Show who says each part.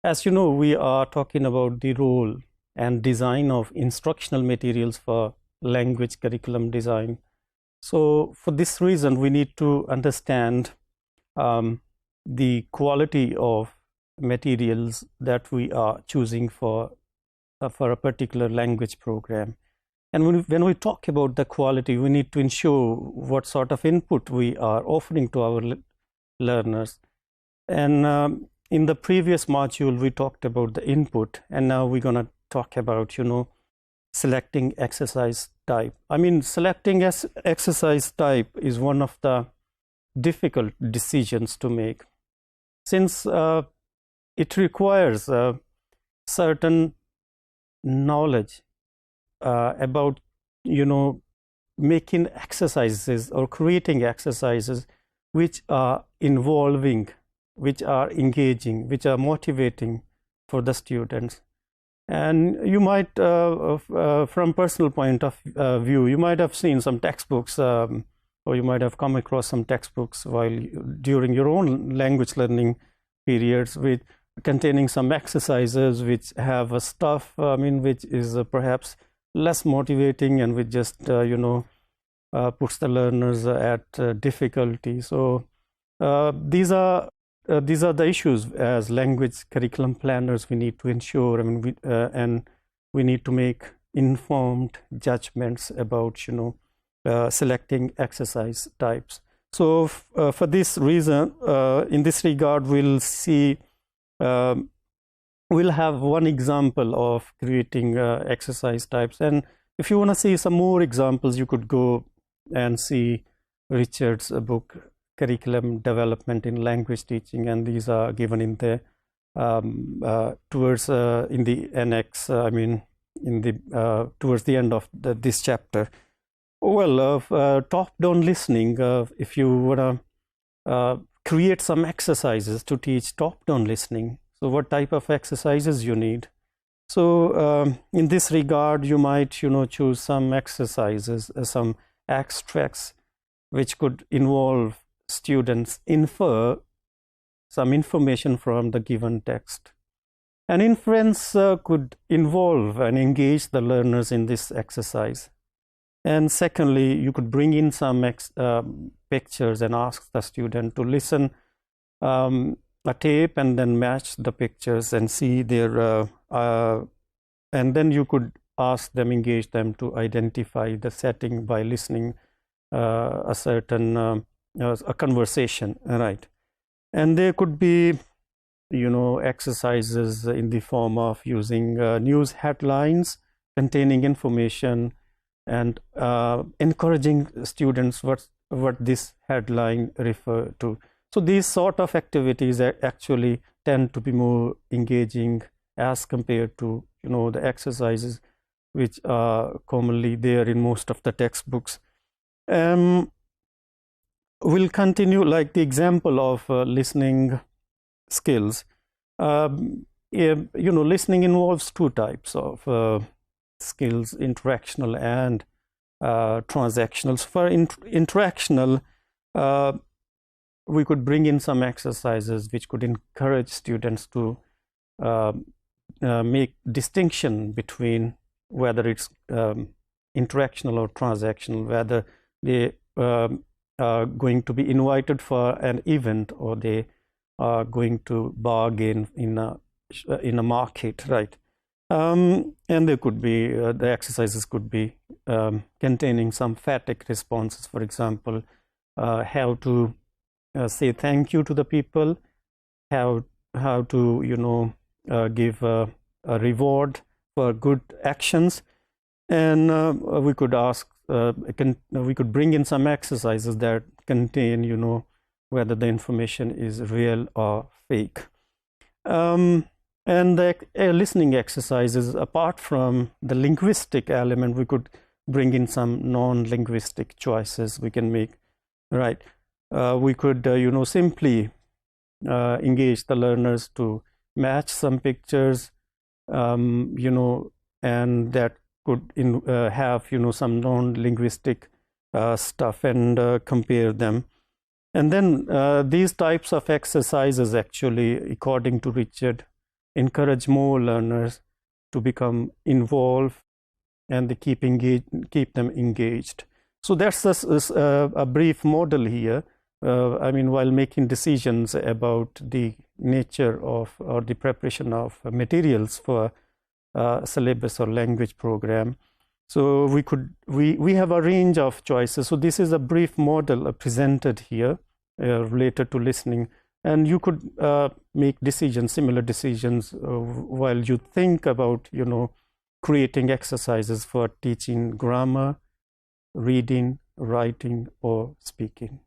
Speaker 1: As you know, we are talking about the role and design of instructional materials for language curriculum design. So for this reason, we need to understand the quality of materials that we are choosing for a particular language program. And when we talk about the quality, we need to ensure what sort of input we are offering to our learners. And in the previous module, we talked about the input, and now we're going to talk about, selecting exercise type. I mean, selecting exercise type is one of the difficult decisions to make, since it requires certain knowledge about, making exercises or creating exercises which are involving, which are engaging, which are motivating for the students. And you might, from personal point of view, you might have seen some textbooks, or you might have come across some textbooks during your own language learning periods, with containing some exercises which have a stuff, which is perhaps less motivating, and which just puts the learners at difficulty. So these are the issues as language curriculum planners we need to ensure. We need to make informed judgments about selecting exercise types. So for this reason, in this regard, we'll have one example of creating exercise types. And if you want to see some more examples, you could go and see Richard's book, Curriculum Development in Language Teaching, and these are given in the in the annex. Towards the end of this chapter. Well, top-down listening. If you want to create some exercises to teach top-down listening, so what type of exercises you need? So in this regard, you might choose some exercises, some extracts, which could involve students infer some information from the given text. An inference could involve and engage the learners in this exercise. And secondly, you could bring in some pictures and ask the student to listen a tape and then match the pictures and see their and then you could engage them to identify the setting by listening a certain a conversation, right? And there could be exercises in the form of using news headlines containing information and encouraging students what this headline refer to. So these sort of activities actually tend to be more engaging as compared to the exercises which are commonly there in most of the textbooks. We'll continue like the example of listening skills. Listening involves two types of skills: interactional and transactional. So for interactional, we could bring in some exercises which could encourage students to make distinction between whether it's interactional or transactional, whether they are going to be invited for an event or they are going to bargain in a market, right? And there could be the exercises could be containing some phatic responses. For example, how to say thank you to the people, how to give a reward for good actions, and we could we could bring in some exercises that contain whether the information is real or fake. And the listening exercises, apart from the linguistic element, we could bring in some non-linguistic choices we can make, right? We could simply engage the learners to match some pictures, and that could have some non-linguistic stuff, and compare them. And then these types of exercises actually, according to Richard, encourage more learners to become involved and keep them engaged. So that's a brief model here. I mean, while making decisions about the nature of or the preparation of materials for syllabus or language program. So we have a range of choices. So this is a brief model presented here related to listening, and you could make decisions, similar decisions, while you think about, creating exercises for teaching grammar, reading, writing, or speaking.